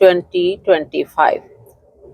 2025।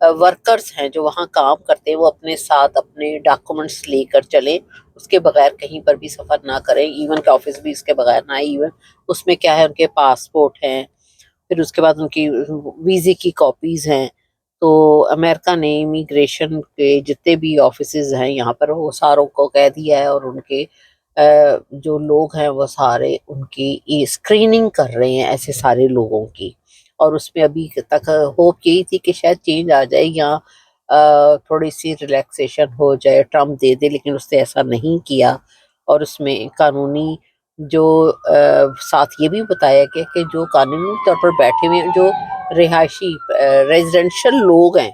Workers ہیں جو وہاں کام کرتے ہیں وہ اپنے ساتھ اپنے ڈاکومنٹس لے کر چلیں، اس کے بغیر کہیں پر بھی سفر نہ کریں، ایون کہ آفس بھی اس کے بغیر نہ آئے، ایون اس میں کیا ہے ان کے پاسپورٹ ہیں، پھر اس کے بعد ان کی ویزے کی کاپیز ہیں۔ تو امریکہ نے امیگریشن کے جتنے بھی آفیسز ہیں یہاں پر وہ ساروں کو کہہ دیا ہے، اور ان کے جو لوگ ہیں وہ سارے ان کی اسکریننگ کر رہے ہیں ایسے سارے لوگوں کی، اور اس میں ابھی تک ہوپ یہی تھی کہ شاید چینج آ جائے یا تھوڑی سی ریلیکسیشن ہو جائے، ٹرمپ دے دے، لیکن اس نے ایسا نہیں کیا، اور اس میں قانونی جو ساتھ یہ بھی بتایا گیا کہ جو قانونی طور پر بیٹھے ہوئے ہیں، جو رہائشی ریزیڈینشل لوگ ہیں،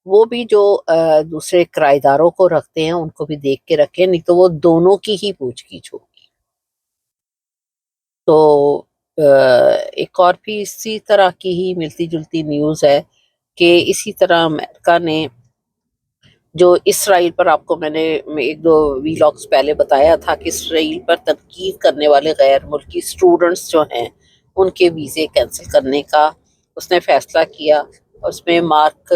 وہ بھی جو دوسرے کرایہ داروں کو رکھتے ہیں ان کو بھی دیکھ کے رکھیں، نہیں تو وہ دونوں کی ہی پوچھ گچھ ہوگی۔ تو ایک اور بھی اسی طرح کی ہی ملتی جلتی نیوز ہے کہ اسی طرح امریکہ نے جو اسرائیل پر، آپ کو میں نے ایک دو ویلاگز پہلے بتایا تھا کہ اسرائیل پر تنقید کرنے والے غیر ملکی اسٹوڈنٹس جو ہیں ان کے ویزے کینسل کرنے کا اس نے فیصلہ کیا۔ اس میں مارک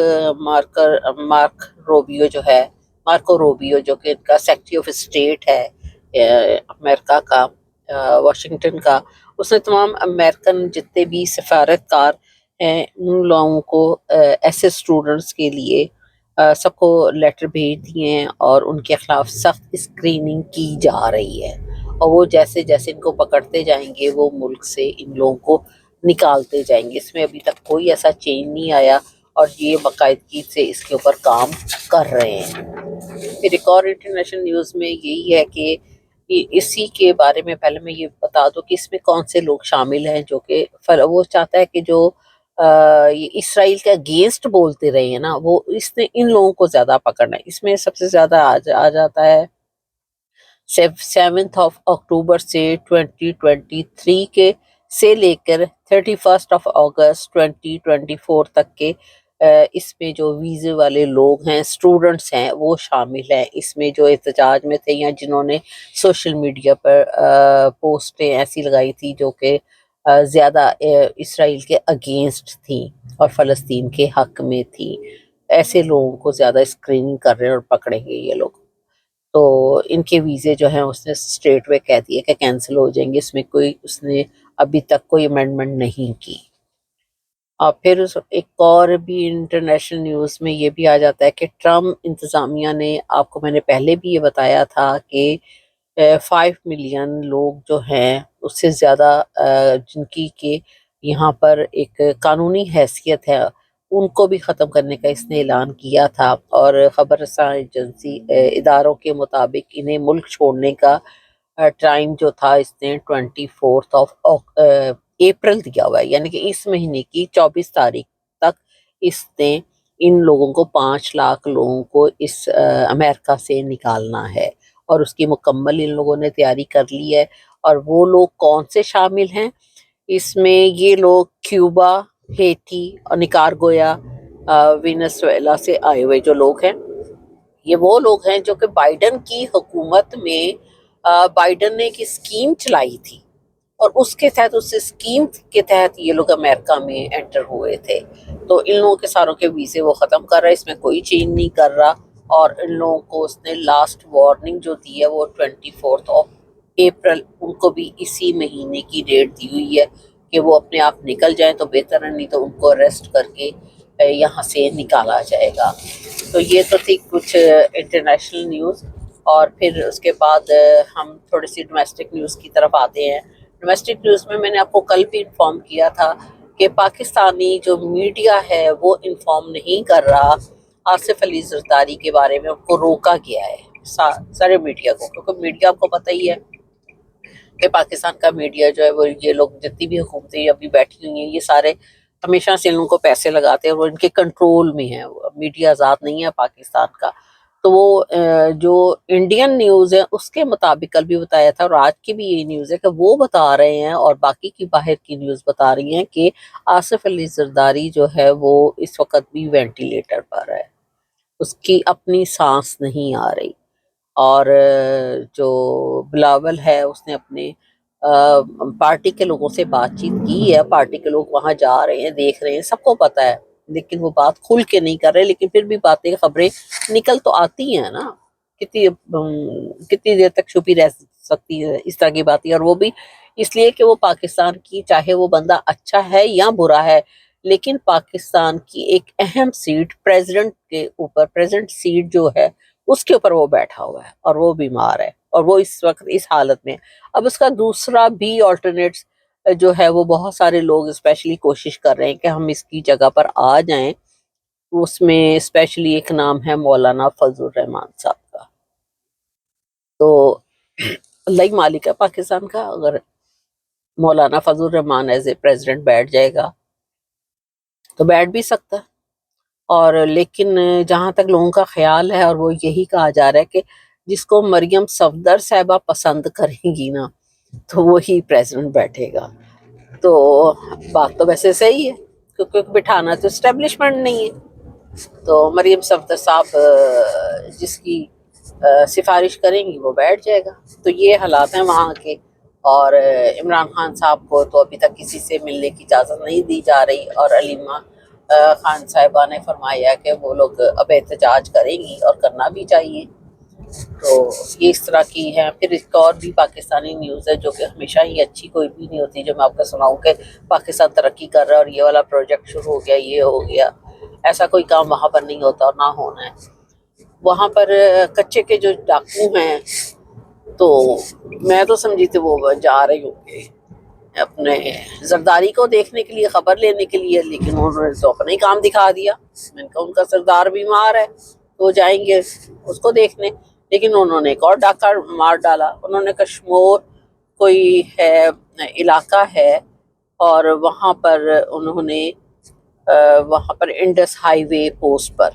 روبیو جو ہے، مارکو روبیو جو کہ ان کا سیکٹری آف اسٹیٹ ہے امریکہ کا، واشنگٹن کا، اس نے تمام امریکن جتنے بھی سفارت کار ہیں ان لوگوں کو ایسے اسٹوڈنٹس کے لیے سب کو لیٹر بھیج دیے ہیں، اور ان کے خلاف سخت اسکریننگ کی جا رہی ہے، اور وہ جیسے جیسے ان کو پکڑتے جائیں گے وہ ملک سے ان لوگوں کو نکالتے جائیں گے۔ اس میں ابھی تک کوئی ایسا چینج نہیں آیا، اور یہ باقاعدگی سے اس کے اوپر کام کر رہے ہیں۔ پھر ایک اور انٹرنیشنل نیوز میں یہی ہے کہ اسی کے بارے میں پہلے میں یہ بتا دوں کہ اس میں کون سے لوگ شامل ہیں، جو کہ وہ چاہتا ہے کہ جو یہ اسرائیل کے اگینسٹ بولتے رہے ہیں نا، وہ اس نے ان لوگوں کو زیادہ پکڑنا ہے۔ اس میں سب سے زیادہ آ جاتا ہے 7 اکتوبر سے 2023 کے سے لے کر 31 اگست 2024 تک کے اس میں جو ویزے والے لوگ ہیں، اسٹوڈنٹس ہیں، وہ شامل ہیں اس میں، جو احتجاج میں تھے یا جنہوں نے سوشل میڈیا پر پوسٹیں ایسی لگائی تھی جو کہ زیادہ اسرائیل کے اگینسٹ تھیں اور فلسطین کے حق میں تھی، ایسے لوگوں کو زیادہ اسکریننگ کر رہے ہیں اور پکڑیں گے یہ لوگ۔ تو ان کے ویزے جو ہیں اس نے اسٹریٹ وے کہہ دیا کہ کینسل ہو جائیں گے، اس میں کوئی اس نے ابھی تک کوئی امینڈمنٹ نہیں کی۔ اور پھر ایک اور بھی انٹرنیشنل نیوز میں یہ بھی آ جاتا ہے کہ ٹرمپ انتظامیہ نے، آپ کو میں نے پہلے بھی یہ بتایا تھا کہ 5 ملین لوگ جو ہیں اس سے زیادہ جن کی کہ یہاں پر ایک قانونی حیثیت ہے ان کو بھی ختم کرنے کا اس نے اعلان کیا تھا، اور خبر رساں ایجنسی اداروں کے مطابق انہیں ملک چھوڑنے کا ٹائم جو تھا اس نے 24 اپریل دیا ہوا ہے، یعنی کہ اس مہینے کی 24 تاریخ تک اس نے ان لوگوں کو 5 لاکھ لوگوں کو اس امریکہ سے نکالنا ہے، اور اس کی مکمل ان لوگوں نے تیاری کر لی ہے۔ اور وہ لوگ کون سے شامل ہیں اس میں؟ یہ لوگ کیوبا، ہیٹی اور نکارگویا، وینزویلا سے آئے ہوئے جو لوگ ہیں، یہ وہ لوگ ہیں جو کہ بائیڈن کی حکومت میں بائیڈن نے ایک اسکیم چلائی تھی، اور اس کے تحت، اس اسکیم کے تحت یہ لوگ امریکہ میں انٹر ہوئے تھے۔ تو ان لوگوں کے ساروں کے ویزے وہ ختم کر رہا ہے، اس میں کوئی چینج نہیں کر رہا، اور ان لوگوں کو اس نے لاسٹ وارننگ جو دی ہے وہ 24 اپریل، ان کو بھی اسی مہینے کی ڈیٹ دی ہوئی ہے کہ وہ اپنے آپ نکل جائیں تو بہتر ہے، نہیں تو ان کو اریسٹ کر کے یہاں سے نکالا جائے گا۔ تو یہ تو تھی کچھ انٹرنیشنل نیوز، اور پھر اس کے بعد ہم تھوڑی سی ڈومیسٹک نیوز کی طرف آتے ہیں۔ ڈومیسٹک نیوز میں نے آپ کو کل بھی انفارم کیا تھا کہ پاکستانی جو میڈیا ہے وہ انفارم نہیں کر رہا آصف علی زرداری کے بارے میں، ان کو روکا گیا ہے سارے میڈیا کو، کیونکہ میڈیا آپ کو پتہ ہی ہے کہ پاکستان کا میڈیا جو ہے وہ، یہ لوگ جتنی بھی حکومتیں ابھی بیٹھی ہوئی ہیں یہ سارے ہمیشہ سے ان لوگوں کو پیسے لگاتے ہیں، اور وہ ان کے کنٹرول میں ہیں، میڈیا آزاد نہیں ہے پاکستان کا۔ تو وہ جو انڈین نیوز ہے اس کے مطابق کل بھی بتایا تھا، اور آج کی بھی یہی نیوز ہے کہ وہ بتا رہے ہیں، اور باقی کی باہر کی نیوز بتا رہی ہیں کہ آصف علی زرداری جو ہے وہ اس وقت بھی وینٹیلیٹر پر ہے، اس کی اپنی سانس نہیں آ رہی، اور جو بلاول ہے اس نے اپنے پارٹی کے لوگوں سے بات چیت کی ہے، پارٹی کے لوگ وہاں جا رہے ہیں، دیکھ رہے ہیں، سب کو پتہ ہے لیکن وہ بات کھل کے نہیں کر رہے، لیکن پھر بھی باتیں خبریں نکل تو آتی ہیں نا، کتنی دیر تک چھپی رہ سکتی ہے اس طرح کی باتیں، اور وہ بھی اس لیے کہ وہ پاکستان کی، چاہے وہ بندہ اچھا ہے یا برا ہے، لیکن پاکستان کی ایک اہم سیٹ پریزیڈنٹ کے اوپر، پریزیڈنٹ سیٹ جو ہے اس کے اوپر وہ بیٹھا ہوا ہے اور وہ بیمار ہے، اور وہ اس وقت اس حالت میں۔ اب اس کا دوسرا بھی آلٹرنیٹ جو ہے، وہ بہت سارے لوگ اسپیشلی کوشش کر رہے ہیں کہ ہم اس کی جگہ پر آ جائیں، اس میں اسپیشلی ایک نام ہے مولانا فضل الرحمان صاحب کا۔ تو اللہ ہی مالک ہے پاکستان کا، اگر مولانا فضل الرحمان ایز اے پریزیڈنٹ بیٹھ جائے گا تو بیٹھ بھی سکتا ہے، اور لیکن جہاں تک لوگوں کا خیال ہے، اور وہ یہی کہا جا رہا ہے کہ جس کو مریم صفدر صاحبہ پسند کریں گی نا تو وہی پریزیڈنٹ بیٹھے گا۔ تو بات تو ویسے صحیح ہے، کیونکہ بٹھانا تو اسٹیبلشمنٹ نہیں ہے، تو مریم صفدر صاحب جس کی سفارش کریں گی وہ بیٹھ جائے گا۔ تو یہ حالات ہیں وہاں کے، اور عمران خان صاحب کو تو ابھی تک کسی سے ملنے کی اجازت نہیں دی جا رہی، اور علیمہ خان صاحبہ نے فرمایا کہ وہ لوگ اب احتجاج کریں گی، اور کرنا بھی چاہیے۔ تو یہ اس طرح کی ہے۔ پھر ایک اور بھی پاکستانی نیوز ہے جو کہ ہمیشہ ہی اچھی کوئی بھی نہیں ہوتی، جو میں آپ کو سناؤں کہ پاکستان ترقی کر رہا ہے اور یہ والا پروجیکٹ شروع ہو گیا، یہ ہو گیا، ایسا کوئی کام وہاں پر نہیں ہوتا اور نہ ہونا ہے۔ وہاں پر کچے کے جو ڈاکو ہیں، تو میں تو سمجھی تھی وہ جا رہے ہوں گے اپنے زرداری کو دیکھنے کے لیے، خبر لینے کے لیے، لیکن انہوں نے تو اپنا ہی کام دکھا دیا۔ میں نے کہا ان کا سردار بیمار ہے تو وہ جائیں گے اس کو دیکھنے، لیکن انہوں نے ایک اور ڈاکہ مار ڈالا۔ انہوں نے کشمور کوئی ہے علاقہ ہے، اور وہاں پر انہوں نے وہاں پر انڈس ہائی وے پوسٹ پر،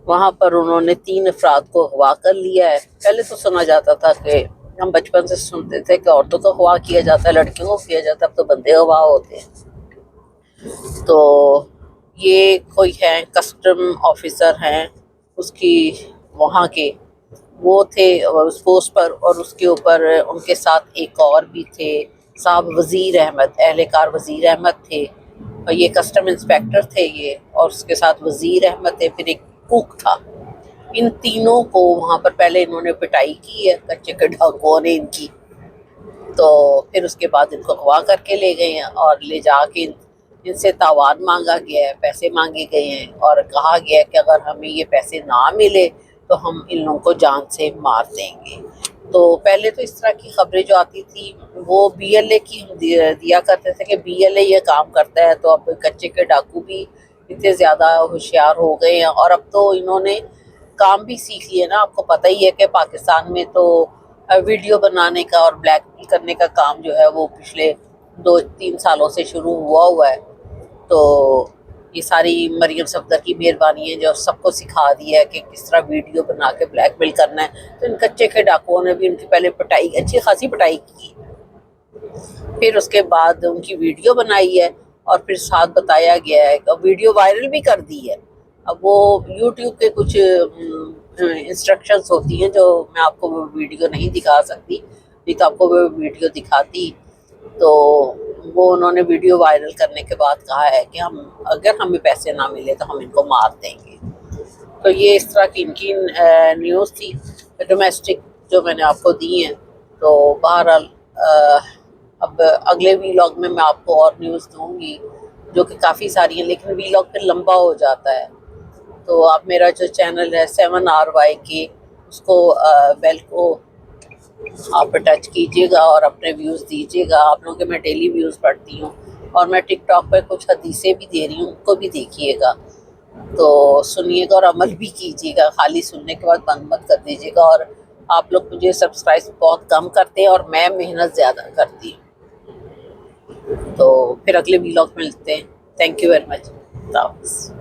وہاں پر انہوں نے 3 افراد کو اغوا کر لیا ہے۔ پہلے تو سنا جاتا تھا کہ ہم بچپن سے سنتے تھے کہ عورتوں کو اغوا کیا جاتا ہے، لڑکیوں کو کیا جاتا ہے، اب تو بندے اغوا ہوتے ہیں۔ تو یہ کوئی ہے کسٹم آفیسر ہیں اس کی وہاں کے، وہ تھے اس پوسٹ پر، اور اس کے اوپر ان کے ساتھ ایک اور بھی تھے صاحب وزیر احمد، اہلکار وزیر احمد تھے، اور یہ کسٹم انسپیکٹر تھے یہ، اور اس کے ساتھ وزیر احمد تھے، پھر ایک کوک تھا۔ ان تینوں کو وہاں پر پہلے انہوں نے پٹائی کی ہے کچے کے ڈاکوؤں نے ان کی، تو پھر اس کے بعد ان کو اغوا کر کے لے گئے ہیں، اور لے جا کے ان سے تاوان مانگا گیا ہے، پیسے مانگے گئے ہیں، اور کہا گیا ہے کہ اگر ہمیں یہ پیسے نہ ملے تو ہم ان لوگوں کو جان سے مار دیں گے۔ تو پہلے تو اس طرح کی خبریں جو آتی تھی وہ بی ایل اے کی دیا کرتے تھے کہ بی ایل اے یہ کام کرتا ہے، تو اب کچے کے ڈاکو بھی اتنے زیادہ ہوشیار ہو گئے ہیں، اور اب تو انہوں نے کام بھی سیکھ لیے نا۔ آپ کو پتہ ہی ہے کہ پاکستان میں تو ویڈیو بنانے کا اور بلیک میل کرنے کا کام جو ہے وہ پچھلے 2-3 سالوں سے شروع ہوا ہے۔ تو یہ ساری مریم صفدر کی مہربانی ہے جو سب کو سکھا دی ہے کہ کس طرح ویڈیو بنا کے بلیک میل کرنا ہے۔ تو ان کچے کے ڈاکوؤں نے بھی ان کی پہلے پٹائی، اچھی خاصی پٹائی کی، پھر اس کے بعد ان کی ویڈیو بنائی ہے، اور پھر ساتھ بتایا گیا ہے کہ ویڈیو وائرل بھی کر دی ہے۔ اب وہ یوٹیوب کے کچھ انسٹرکشنز ہوتی ہیں جو میں آپ کو وہ ویڈیو نہیں دکھا سکتی، نہیں تو آپ کو وہ ویڈیو دکھاتی۔ تو وہ انہوں نے ویڈیو وائرل کرنے کے بعد کہا ہے کہ اگر ہمیں پیسے نہ ملے تو ہم ان کو مار دیں گے۔ تو یہ اس طرح کی ان کی نیوز تھی ڈومیسٹک جو میں نے آپ کو دی ہیں۔ تو بہرحال اب اگلے ویلاگ میں آپ کو اور نیوز دوں گی جو کہ کافی ساری ہیں، لیکن ویلاگ پھر لمبا ہو جاتا ہے۔ تو آپ میرا جو چینل ہے 7RYK، اس کو بیل کو آپ ٹچ کیجیے گا اور اپنے ویوز دیجیے گا۔ آپ لوگوں کے میں ڈیلی ویوز پڑھتی ہوں، اور میں ٹک ٹاک پہ کچھ حدیثیں بھی دے رہی ہوں، ان کو بھی دیکھیے گا، تو سنیے گا اور عمل بھی کیجیے گا، خالی سننے کے بعد بند مت کر دیجیے گا۔ اور آپ لوگ مجھے سبسکرائب بہت کم کرتے ہیں اور میں محنت زیادہ کرتی ہوں۔ تو پھر اگلے ویلاگ ملتے ہیں۔ تھینک یو ویری مچ، اللہ حافظ۔